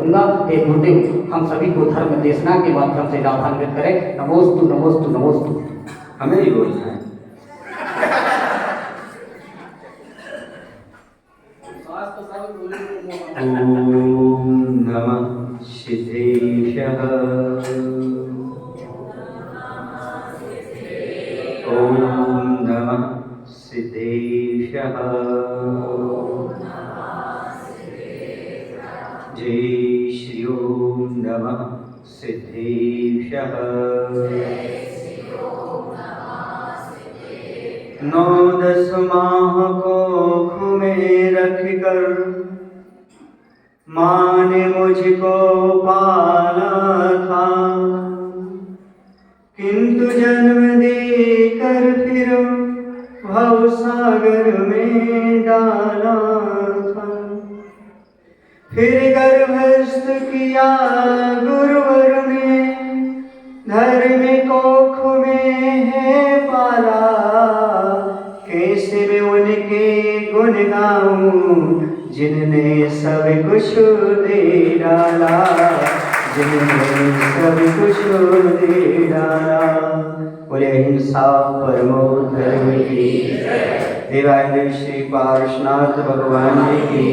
करूंगा। हे गुरुदेव, हम सभी को धर्म देशना के माध्यम से लाभान्वित करें। नमोस्तु नमोस्तु नमोस्तु। हमें ही बोलना है। ओम नमः सिद्धेश्वर। ओम नमः सिद्धेश्वर। जय श्री ओम नमः सिद्धेश्वर। 9-10 माह कोख में रख कर माँ ने मुझको पाला था, किंतु जन्म देकर फिर भव सागर में डाला था। फिर गर्भस्थ किया गुरुवर ने, धर्म कोख में है पाला। कैसे मैं उनके गुण गाऊं जिनने सब कुछ दे डाला, जिनने सब कुछ दे डाला। बोले अहिंसा परमो धर्म की। देवानंद श्री पार्श्वनाथ भगवान जी की।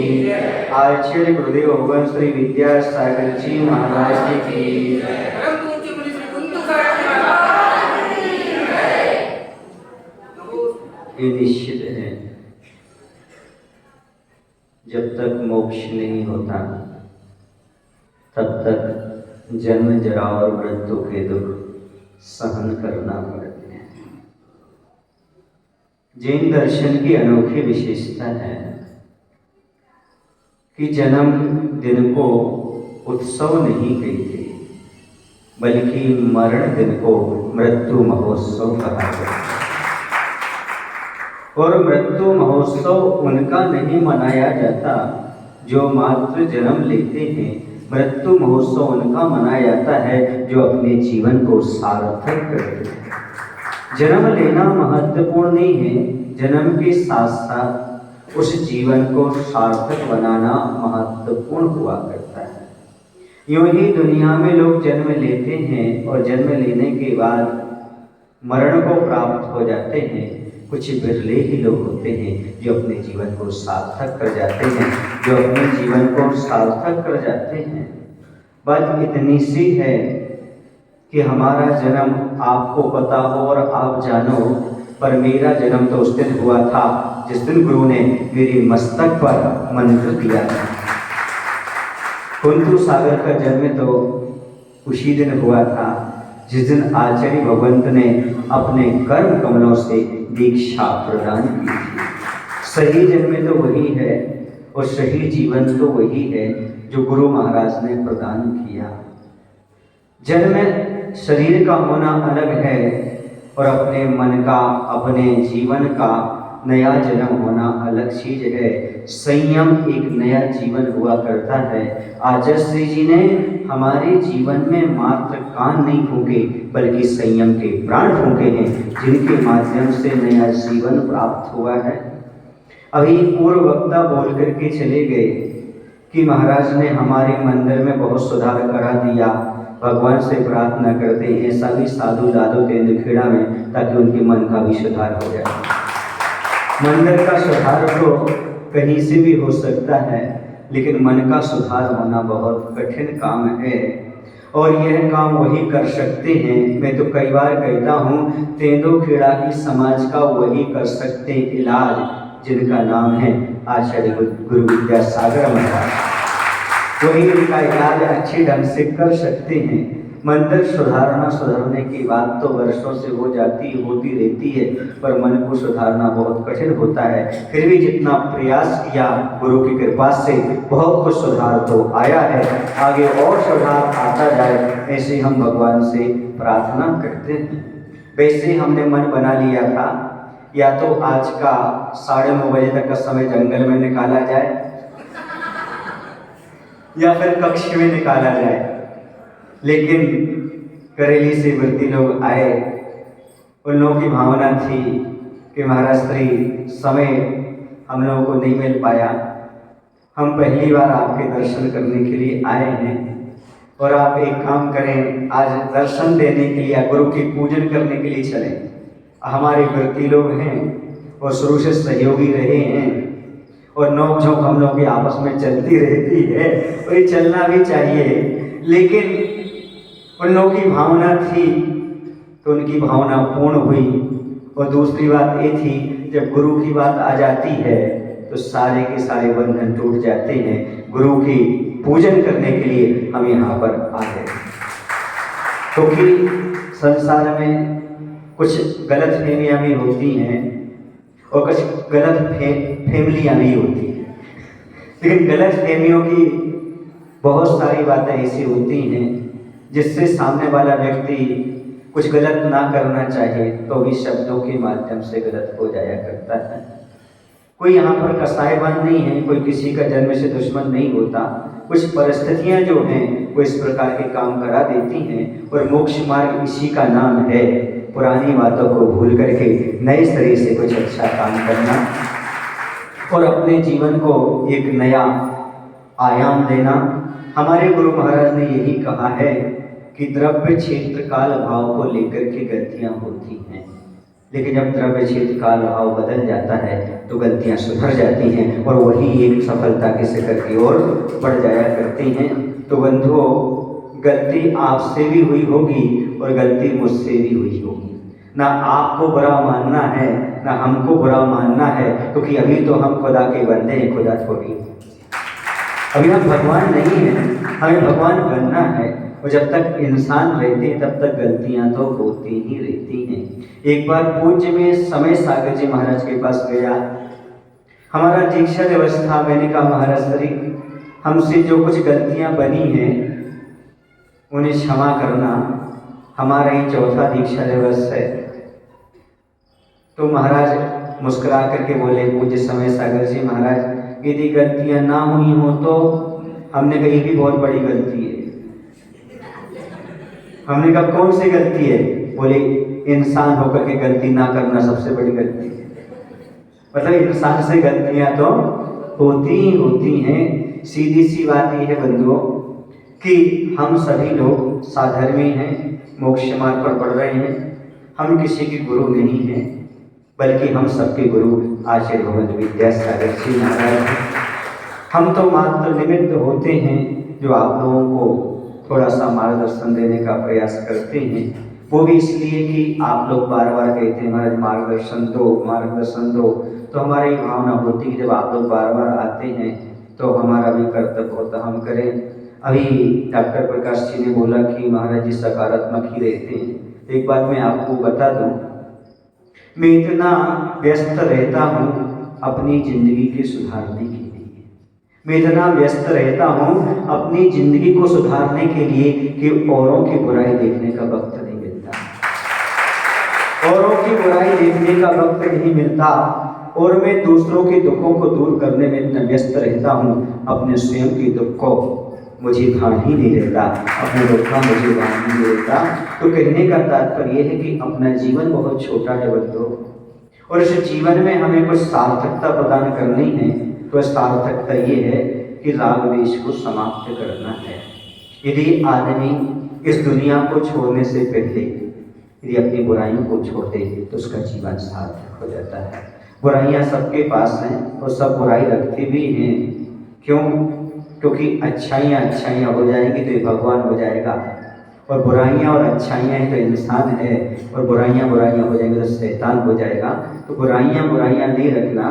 आचार्य गुरुदेव भगवान श्री विद्यासागर जी महाराज जी की। ये निश्चित है, जब तक मोक्ष नहीं होता तब तक जन्म जरा और मृत्यु के दुख सहन करना पड़ते हैं। जैन दर्शन की अनोखी विशेषता है कि जन्म दिन को उत्सव नहीं कहते, बल्कि मरण दिन को मृत्यु महोत्सव कहा जाता है। और मृत्यु महोत्सव उनका नहीं मनाया जाता जो मात्र जन्म लेते हैं। मृत्यु महोत्सव उनका मनाया जाता है जो अपने जीवन को सार्थक करते हैं। जन्म लेना महत्वपूर्ण नहीं है, जन्म के साथ साथ उस जीवन को सार्थक बनाना महत्वपूर्ण हुआ करता है। यूं ही दुनिया में लोग जन्म लेते हैं और जन्म लेने के बाद मरण को प्राप्त हो जाते हैं। कुछ बिरले ही लोग होते हैं जो अपने जीवन को सार्थक कर जाते हैं, जो अपने जीवन को सार्थक कर जाते हैं। बात इतनी सी है कि हमारा जन्म आपको पता हो और आप जानो, पर मेरा जन्म तो उस दिन हुआ था जिस दिन गुरु ने मेरे मस्तक पर मंत्र दिया था। कुंतु सागर का जन्म तो उसी दिन हुआ था जिस दिन आचार्य भगवंत ने अपने कर्म कमलों से दीक्षा प्रदान की थी। सही जन्म तो वही है और सही जीवन तो वही है जो गुरु महाराज ने प्रदान किया। जन्म शरीर का होना अलग है और अपने मन का, अपने जीवन का नया जन्म होना अलग चीज है। संयम एक नया जीवन हुआ करता है। आचार्य श्री जी ने हमारे जीवन में मात्र कान नहीं फूंके बल्कि संयम के प्राण फूंके हैं, जिनके माध्यम से नया जीवन प्राप्त हुआ है। अभी पूर्व वक्ता बोल करके चले गए कि महाराज ने हमारे मंदिर में बहुत सुधार करा दिया। भगवान से प्रार्थना करते हैं ऐसा भी साधु लादो तेंदुखेड़ा में, ताकि उनके मन का भी सुधार हो जाए। मंदिर का सुधार तो कहीं से भी हो सकता है, लेकिन मन का सुधार होना बहुत कठिन काम है और यह काम वही कर सकते हैं। मैं तो कई बार कहता हूँ, तेंदुखेड़ा की समाज का वही कर सकते इलाज जिनका नाम है आचार्य गुरु विद्यासागर महाराज। वही इनका इलाज अच्छे ढंग से कर सकते हैं। मंदिर सुधारने की बात तो वर्षों से होती रहती है, पर मन को सुधारना बहुत कठिन होता है। फिर भी जितना प्रयास किया गुरु की कृपा से बहुत कुछ सुधार तो आया है, आगे और सुधार आता जाए ऐसे हम भगवान से प्रार्थना करते हैं। वैसे हमने मन बना लिया था या तो आज का 9:30 बजे तक का समय जंगल में निकाला जाए या फिर कक्ष में निकाला जाए, लेकिन करेली से वृत्ति लोग आए। उन लोगों की भावना थी कि महाराज श्री समय हम लोगों को नहीं मिल पाया, हम पहली बार आपके दर्शन करने के लिए आए हैं और आप एक काम करें, आज दर्शन देने के लिए, गुरु की पूजन करने के लिए चलें। हमारे व्रती लोग हैं और शुरू से सहयोगी रहे हैं और नोक झोंक हम लोग की आपस में चलती रहती है और ये चलना भी चाहिए, लेकिन उन लोगों की भावना थी तो उनकी भावना पूर्ण हुई। और दूसरी बात ये थी, जब गुरु की बात आ जाती है तो सारे के सारे बंधन टूट जाते हैं। गुरु की पूजन करने के लिए हम यहाँ पर आ गए, क्योंकि संसार में कुछ गलत फहमियाँ भी होती हैं और कुछ गलत फैमिलियाँ भी होती हैं, लेकिन गलत फहमियों की बहुत सारी बातें ऐसी होती हैं जिससे सामने वाला व्यक्ति कुछ गलत ना करना चाहे तो भी शब्दों के माध्यम से गलत हो जाया करता है। कोई यहाँ पर कसाईबान नहीं है, कोई किसी का जन्म से दुश्मन नहीं होता। कुछ परिस्थितियाँ जो हैं वो इस प्रकार के काम करा देती हैं और मोक्ष मार्ग इसी का नाम है, पुरानी बातों को भूल करके नए सिरे से कुछ अच्छा काम करना और अपने जीवन को एक नया आयाम देना। हमारे गुरु महाराज ने यही कहा है कि द्रव्य क्षेत्र काल भाव को लेकर के गलतियाँ होती हैं, लेकिन जब द्रव्य क्षेत्र काल भाव बदल जाता है तो गलतियाँ सुधर जाती हैं और वही एक सफलता के शिखर की ओर बढ़ जाया करती हैं। तो बंधुओं, गलती आपसे भी हुई होगी और गलती मुझसे भी हुई होगी। ना आपको बुरा मानना है ना हमको बुरा मानना है, क्योंकि अभी तो हम खुदा के बंदे हैं, खुदा थोड़ी। अभी हम भगवान नहीं हैं, हमें भगवान बनना है। और जब तक इंसान रहते हैं तब तक गलतियां तो होती ही रहती हैं। एक बार पूज्य में समय सागर जी महाराज के पास गया, हमारा दीक्षा दिवस था। मैंने कहा महाराज श्री, हमसे जो कुछ गलतियां बनी हैं उन्हें क्षमा करना, हमारा ही चौथा दीक्षा दिवस है। तो महाराज मुस्कुरा करके बोले, पूज्य समय सागर जी महाराज, यदि गलतियां ना हुई हो तो हमने कही भी बहुत बड़ी गलती है। हमने कहा कौन सी गलती है? बोले इंसान होकर के गलती ना करना सबसे बड़ी गलती है। मतलब इंसान से गलतियां तो होती ही होती हैं। सीधी सी बात यह है बंधुओं कि हम सभी लोग साधर्मी हैं, मोक्ष मार्ग पर बढ़ रहे हैं। हम किसी के गुरु नहीं हैं, बल्कि हम सबके गुरु आचार्य भगवत विद्यासागर जी महाराज हैं। हम तो मात्र निमित्त होते हैं जो आप लोगों को थोड़ा सा मार्गदर्शन देने का प्रयास करते हैं। वो भी इसलिए कि आप लोग बार बार कहते हैं महाराज मार्गदर्शन दो, मार्गदर्शन दो। तो हमारी भावना होती है कि जब आप लोग बार बार आते हैं तो हमारा भी कर्तव्य होता हम करें। अभी डॉक्टर प्रकाश जी ने बोला कि महाराज जी सकारात्मक ही रहते हैं। एक बात मैं आपको बता दूं, मैं इतना व्यस्त रहता हूँ अपनी जिंदगी के सुधारने के लिए। मैं इतना व्यस्त रहता हूँ अपनी जिंदगी को सुधारने के लिए कि औरों की बुराई देखने का वक्त नहीं मिलता। औरों की बुराई देखने का वक्त नहीं मिलता और मैं दूसरों के दुखों को दूर करने में इतना व्यस्त रहता हूँ, अपने स्वयं के दुख को मुझे भान ही नहीं रहता, अपने दुख का मुझे भान ही नहीं रहता। तो कहने का तात्पर्य यह है कि अपना जीवन बहुत छोटा है बंधुओं, और इस जीवन में हमें कुछ सार्थकता प्रदान करनी है। तो सार्थकता ये है कि राग द्वेष को समाप्त करना है। यदि आदमी इस दुनिया को छोड़ने से पहले यदि अपनी बुराइयों को छोड़ दे तो उसका जीवन सार्थक हो जाता है। बुराइयां सबके पास हैं और सब बुराई रखते भी हैं। क्यों? क्योंकि अच्छाइयाँ हो जाएंगी तो ये भगवान हो जाएगा, और बुराइयां और अच्छाइयाँ हैं तो इंसान है, और बुराइयां हो जाएंगी तो शैतान हो जाएगा। तो बुराइयां नहीं रखना,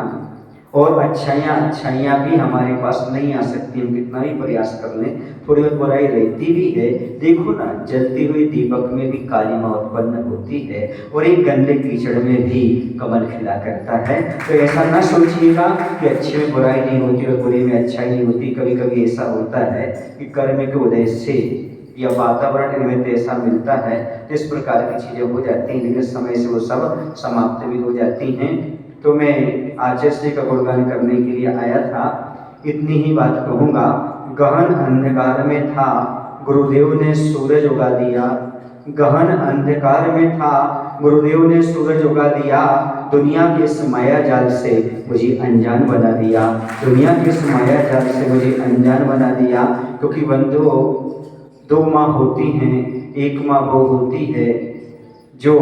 और अच्छाइयाँ भी हमारे पास नहीं आ सकती। हम कितना भी प्रयास कर लें, थोड़ी बहुत बुराई रहती भी है। देखो ना, जलती हुई दीपक में भी कालिमा उत्पन्न होती है और एक गंदे कीचड़ में भी कमल खिला करता है। तो ऐसा ना सोचिएगा कि अच्छे में बुराई नहीं होती और बुरे में अच्छाई नहीं होती। कभी कभी ऐसा होता है कि कर्म के उदय से या वातावरण निमित्त ऐसा मिलता है, इस प्रकार की चीज़ें हो जाती हैं, लेकिन समय से वो सब समाप्त भी हो जाती हैं। तो मैं आचार्य का गुणगान करने के लिए आया था। इतनी ही बात कहूँगा। गहन अंधकार में था गुरुदेव ने सूरज उगा दिया, गहन अंधकार में था गुरुदेव ने सूरज उगा दिया। दुनिया के इस माया जाल से मुझे अनजान बना दिया, दुनिया के इस माया जाल से मुझे अनजान बना दिया। क्योंकि बंधुओं, दो माँ होती हैं, एक माँ वो होती है जो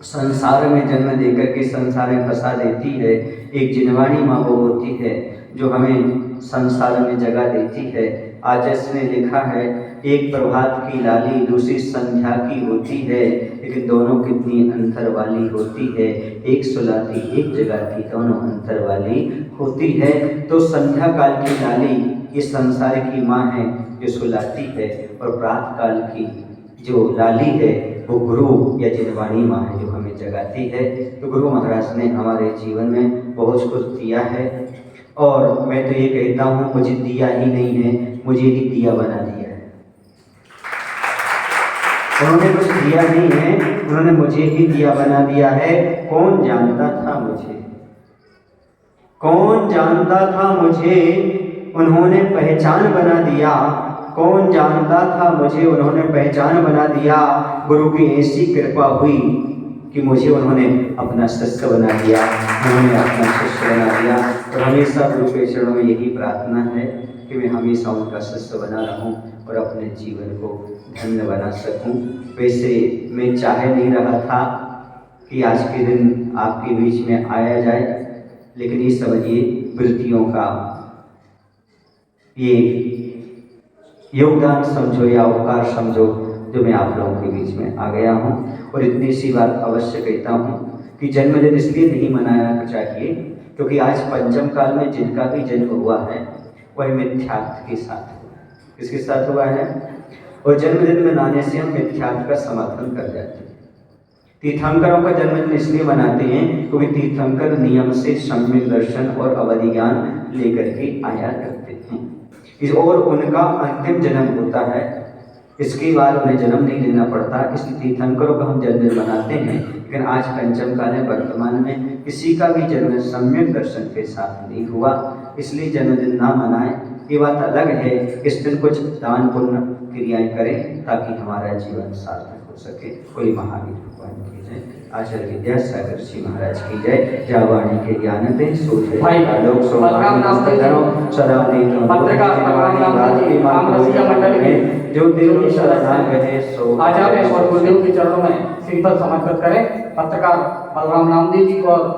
संसार में जन्म देकर के संसार में फंसा देती है, एक जिनवानी माँ वो होती है जो हमें संसार में जगा देती है। आज इसने लिखा है, एक प्रभात की लाली दूसरी संध्या की होती है, लेकिन दोनों कितनी अंतर वाली होती है। एक सुलाती एक जगाती, दोनों अंतर वाली होती है। तो संध्या काल की लाली ये संसार की माँ है जो सुलाती है, और प्रातः काल की जो लाली है वो गुरु या जिनवाणी माँ है जो हमें जगाती है। तो गुरु महाराज ने हमारे जीवन में बहुत कुछ दिया है, और मैं तो ये कहता हूँ मुझे दिया ही नहीं है, मुझे ही दिया बना दिया है। उन्होंने कुछ दिया नहीं है, उन्होंने मुझे ही दिया बना दिया है। कौन जानता था मुझे, कौन जानता था मुझे, उन्होंने पहचान बना दिया। कौन जानता था मुझे, उन्होंने पहचान बना दिया। गुरु की ऐसी कृपा हुई कि मुझे उन्होंने अपना शिष्य बना दिया, उन्होंने अपना शिष्य बना दिया। और हमेशा गुरु के चरणों में यही प्रार्थना है कि मैं हमेशा उनका शिष्य बना रहूं और अपने जीवन को धन्य बना सकूं। वैसे मैं चाह नहीं रहा था कि आज के दिन आपके बीच में आया जाए, लेकिन ये समझिए वृत्तियों का ये योगदान समझो या अवकाश समझो जो मैं आप लोगों के बीच में आ गया हूँ। और इतनी सी बात अवश्य कहता हूँ कि जन्मदिन इसलिए नहीं मनाना चाहिए क्योंकि आज पंचम काल में जिनका भी जन्म हुआ है वह मिथ्यात्व के साथ हुआ। किसके साथ हुआ है? और जन्मदिन मनाने से हम मिथ्यात्व का समर्थन कर जाते हैं। तीर्थंकरों का जन्मदिन इसलिए मनाते हैं क्योंकि तीर्थंकर नियम से सम्यक दर्शन और अवधि ज्ञान लेकर के आया करते हैं, और उनका अंतिम जन्म होता है, इसके बाद उन्हें जन्म नहीं लेना पड़ता। इसलिए तीर्थंकरों का हम जन्मदिन मनाते हैं। लेकिन आज पंचम काल है, वर्तमान में किसी का भी जन्म सम्यक दर्शन के साथ नहीं हुआ, इसलिए जन्मदिन ना मनाएं। ये बात अलग है, इस दिन कुछ दान पुण्य क्रियाएं करें ताकि हमारा जीवन सार्थक हो सके। कोई महावीर भगवान की जय, आचार्य विद्यासागर जी महाराज की जय। जावाणी के ज्ञान पे सोचे भाई, लोग सदा जो देव शरणागत है सो आचार्य और गुरुदेव के चरणों में श्रीफल समर्पित करें। पत्रकार बलराम नामदेव जी को